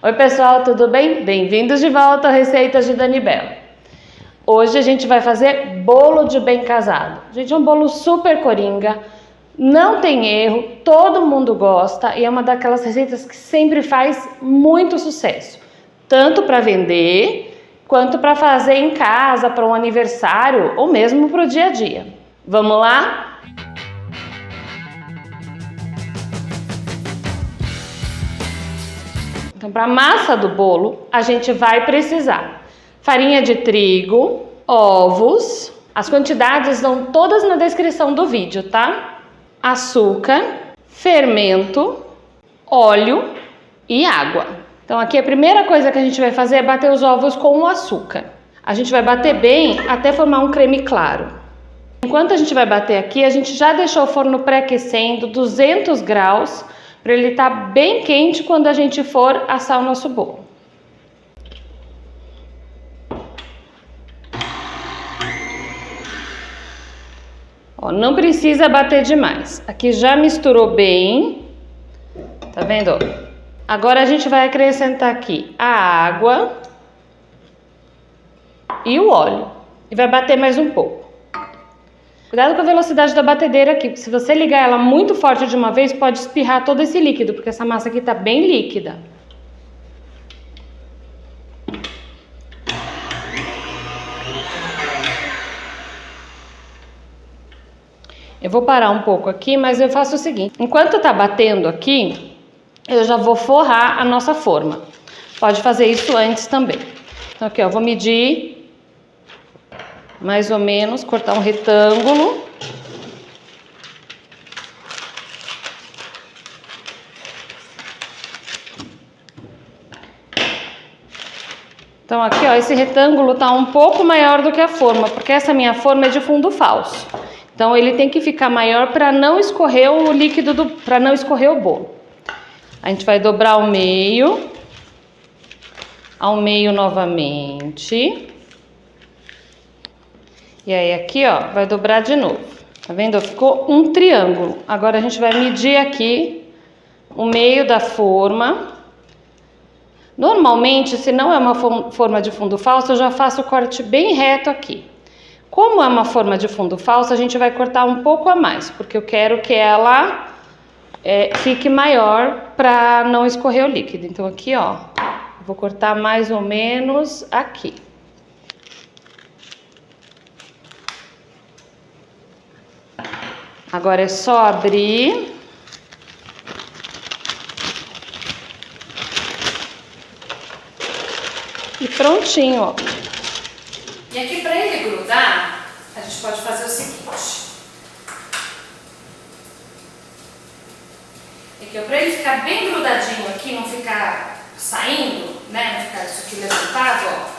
Oi pessoal, tudo bem? Bem-vindos de volta ao Receitas de Dani Bela. Hoje a gente vai fazer bolo de bem casado. Gente, é um bolo super coringa, não tem erro, todo mundo gosta e é uma daquelas receitas que sempre faz muito sucesso. Tanto para vender, quanto para fazer em casa, para um aniversário ou mesmo para o dia a dia. Vamos lá? Então, para a massa do bolo, a gente vai precisar farinha de trigo, ovos, as quantidades estão todas na descrição do vídeo, tá? Açúcar, fermento, óleo e água. Então, aqui a primeira coisa que a gente vai fazer é bater os ovos com o açúcar. A gente vai bater bem até formar um creme claro. Enquanto a gente vai bater aqui, a gente já deixou o forno pré-aquecendo 200 graus, para ele estar bem quente quando a gente for assar o nosso bolo. Ó, não precisa bater demais. Aqui já misturou bem. Tá vendo? Agora a gente vai acrescentar aqui a água e o óleo. E vai bater mais um pouco. Cuidado com a velocidade da batedeira aqui, porque se você ligar ela muito forte de uma vez, pode espirrar todo esse líquido, porque essa massa aqui tá bem líquida. Eu vou parar um pouco aqui, mas eu faço o seguinte, enquanto tá batendo aqui, eu já vou forrar a nossa forma. Pode fazer isso antes também. Então aqui, ó, vou medir mais ou menos, cortar um retângulo. Então aqui, ó, esse retângulo tá um pouco maior do que a forma, porque essa minha forma é de fundo falso. Então ele tem que ficar maior para não escorrer o líquido, para não escorrer o bolo. A gente vai dobrar ao meio novamente. E aí aqui, ó, vai dobrar de novo. Tá vendo? Ficou um triângulo. Agora a gente vai medir aqui o meio da forma. Normalmente, se não é uma forma de fundo falso, eu já faço o corte bem reto aqui. Como é uma forma de fundo falso, a gente vai cortar um pouco a mais, porque eu quero que ela fique maior para não escorrer o líquido. Então aqui, ó, eu vou cortar mais ou menos aqui. Agora é só abrir. E prontinho, ó. E aqui para ele grudar, a gente pode fazer o seguinte. Aqui, para ele ficar bem grudadinho aqui, não ficar saindo, né? Não ficar isso aqui levantado, ó.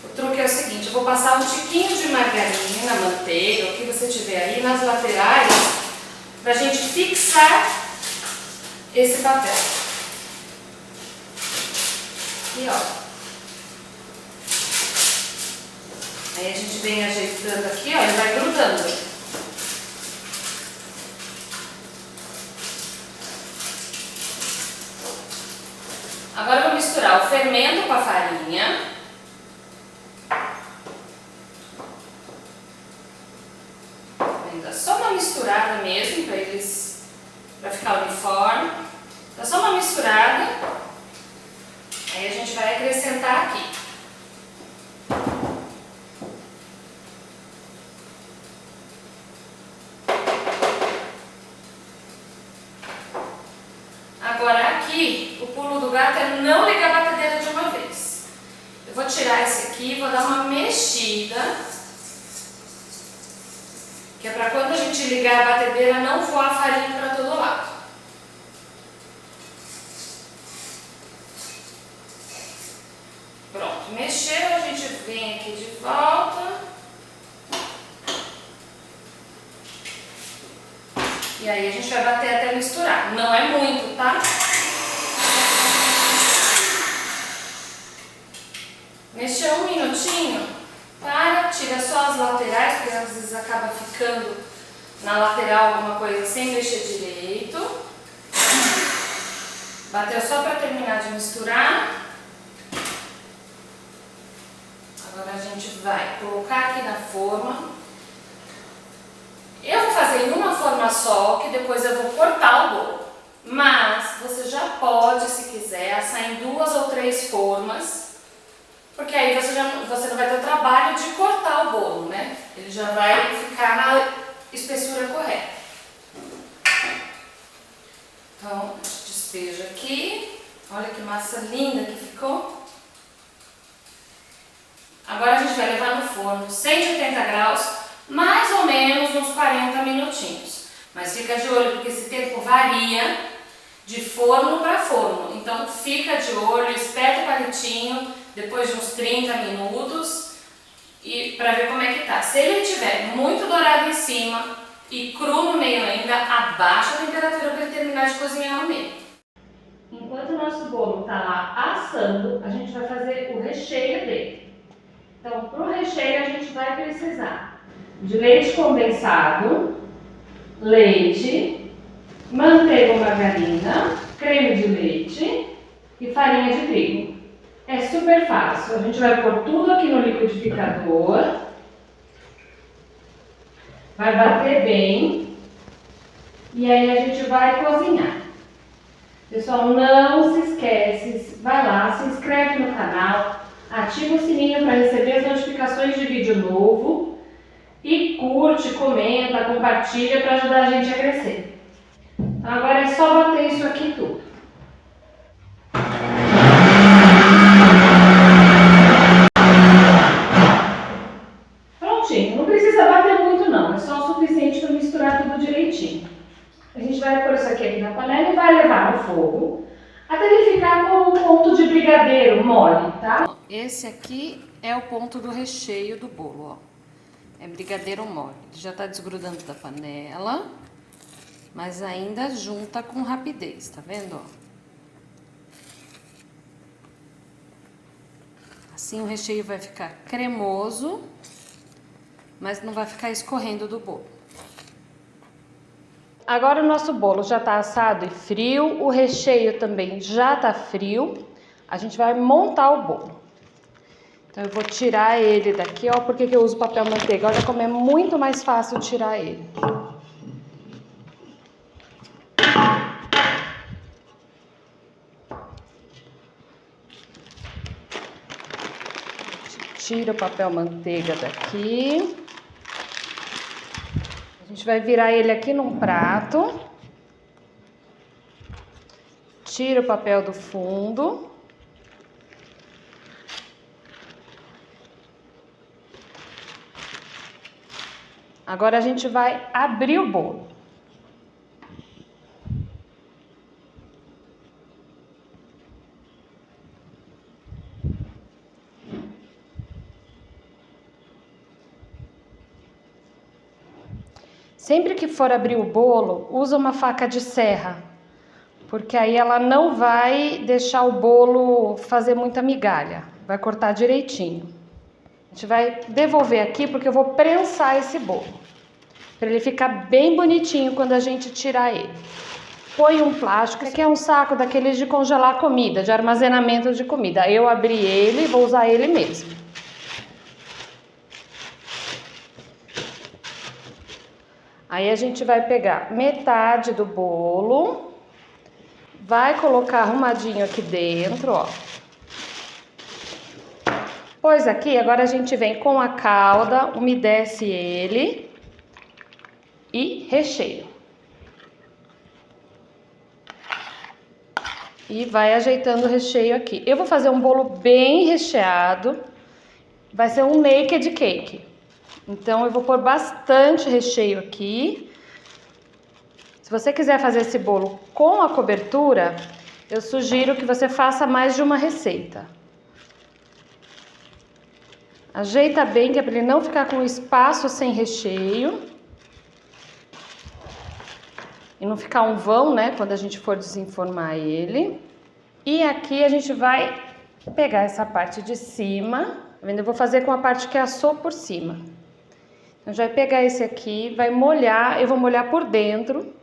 O truque é o seguinte, eu vou passar um tiquinho de margarina, manteiga, o que você tiver aí, nas laterais, pra gente fixar esse papel. E ó. Aí a gente vem ajeitando aqui, ó, e vai grudando. Agora eu vou misturar o fermento com a farinha. Só uma misturada mesmo para ficar uniforme. Então, só uma misturada. Aí a gente vai acrescentar aqui. Agora aqui, o pulo do gato é não ligar a batedeira de uma vez. Eu vou tirar esse aqui e vou dar uma mexida. Que é para quando a gente ligar a batedeira não voar a farinha para todo lado. Pronto, mexeu, a gente vem aqui de volta. E aí a gente vai bater até misturar. Não é muito, tá? Mexeu um minutinho. Tira só as laterais, porque às vezes acaba ficando na lateral alguma coisa sem mexer direito. Bateu só para terminar de misturar. Agora a gente vai colocar aqui na forma. Eu vou fazer em uma forma só, que depois eu vou cortar o bolo. Mas você já pode, se quiser, assar em 2 ou 3 formas, porque aí você não vai ter o trabalho de cortar o bolo, né? Ele já vai ficar na espessura correta. Então, a gente despeja aqui. Olha que massa linda que ficou. Agora a gente vai levar no forno 180 graus, mais ou menos uns 40 minutinhos. Mas fica de olho porque esse tempo varia de forno para forno. Então fica de olho, espeta o palitinho depois de uns 30 minutos e para ver como é que tá. Se ele estiver muito dourado em cima e cru no meio ainda, abaixa a temperatura para ele terminar de cozinhar no meio. Enquanto o nosso bolo está lá assando, a gente vai fazer o recheio dele. Então, para o recheio a gente vai precisar de leite condensado, leite, manteiga ou margarina, creme de leite e farinha de trigo. É super fácil. A gente vai pôr tudo aqui no liquidificador, vai bater bem e aí a gente vai cozinhar. Pessoal, não se esquece, vai lá, se inscreve no canal, ativa o sininho para receber as notificações de vídeo novo e curte, comenta, compartilha para ajudar a gente a crescer. Então, agora é só bater isso aqui tudo. Prontinho, não precisa bater muito não, é só o suficiente para misturar tudo direitinho. A gente vai pôr isso aqui na panela e vai levar no fogo até ele ficar com um ponto de brigadeiro mole, tá? Esse aqui é o ponto do recheio do bolo, ó. É brigadeiro mole. Ele já tá desgrudando da panela, mas ainda junta com rapidez, tá vendo, ó? Assim o recheio vai ficar cremoso, mas não vai ficar escorrendo do bolo. Agora o nosso bolo já tá assado e frio, o recheio também já tá frio. A gente vai montar o bolo. Então eu vou tirar ele daqui, ó, porque eu uso papel manteiga. Olha como é muito mais fácil tirar ele. Tira o papel manteiga daqui. A gente vai virar ele aqui num prato. Tira o papel do fundo. Agora a gente vai abrir o bolo. Sempre que for abrir o bolo, usa uma faca de serra, porque aí ela não vai deixar o bolo fazer muita migalha, vai cortar direitinho. A gente vai devolver aqui porque eu vou prensar esse bolo, para ele ficar bem bonitinho quando a gente tirar ele. Põe um plástico, esse aqui é um saco daqueles de congelar comida, de armazenamento de comida. Eu abri ele e vou usar ele mesmo. Aí a gente vai pegar metade do bolo, vai colocar arrumadinho aqui dentro, ó. Pois aqui, agora a gente vem com a calda, umedece ele e recheia. E vai ajeitando o recheio aqui. Eu vou fazer um bolo bem recheado, vai ser um naked cake. Então, eu vou pôr bastante recheio aqui. Se você quiser fazer esse bolo com a cobertura, eu sugiro que você faça mais de uma receita. Ajeita bem, que é para ele não ficar com espaço sem recheio. E não ficar um vão, né, quando a gente for desenformar ele. E aqui a gente vai pegar essa parte de cima. Tá vendo? Eu vou fazer com a parte que assou por cima. Então, já vai pegar esse aqui, vai molhar, eu vou molhar por dentro,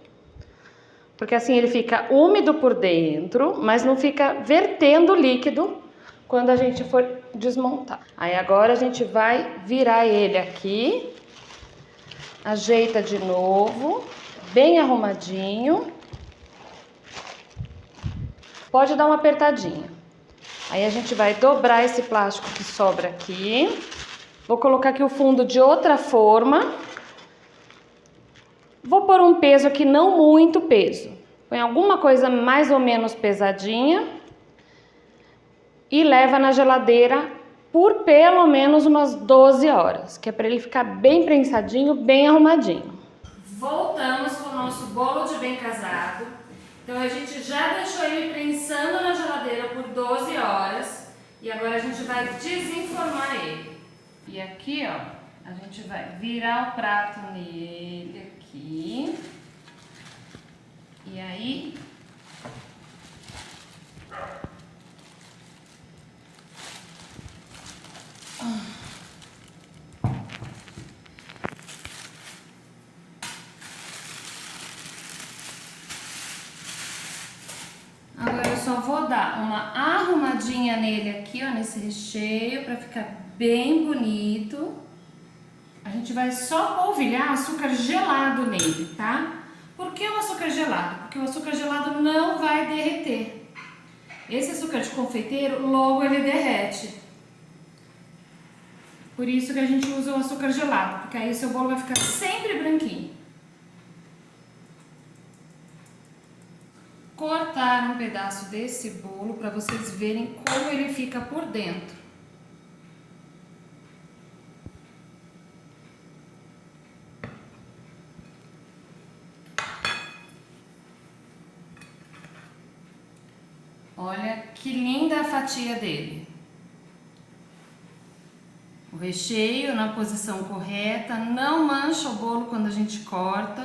Porque assim ele fica úmido por dentro, mas não fica vertendo líquido quando a gente for desmontar. Aí agora a gente vai virar ele aqui, ajeita de novo, bem arrumadinho. Pode dar uma apertadinha. Aí a gente vai dobrar esse plástico que sobra aqui. Vou colocar aqui o fundo de outra forma. Vou pôr um peso aqui, não muito peso. Põe alguma coisa mais ou menos pesadinha. E leva na geladeira por pelo menos umas 12 horas. Que é para ele ficar bem prensadinho, bem arrumadinho. Voltamos com o nosso bolo de bem casado. Então a gente já deixou ele prensando na geladeira por 12 horas. E agora a gente vai desenformar ele. E aqui, ó, a gente vai virar o prato nele aqui. E aí... Agora eu só vou dar uma arrumadinha nele aqui, ó, nesse recheio, pra ficar bem bonito. A gente vai só polvilhar açúcar gelado nele, tá? Por que o açúcar gelado? Porque o açúcar gelado não vai derreter. Esse açúcar de confeiteiro, logo ele derrete. Por isso que a gente usa o açúcar gelado, porque aí o seu bolo vai ficar sempre branquinho. Cortar um pedaço desse bolo para vocês verem como ele fica por dentro. Olha que linda a fatia dele. O recheio na posição correta, não mancha o bolo quando a gente corta.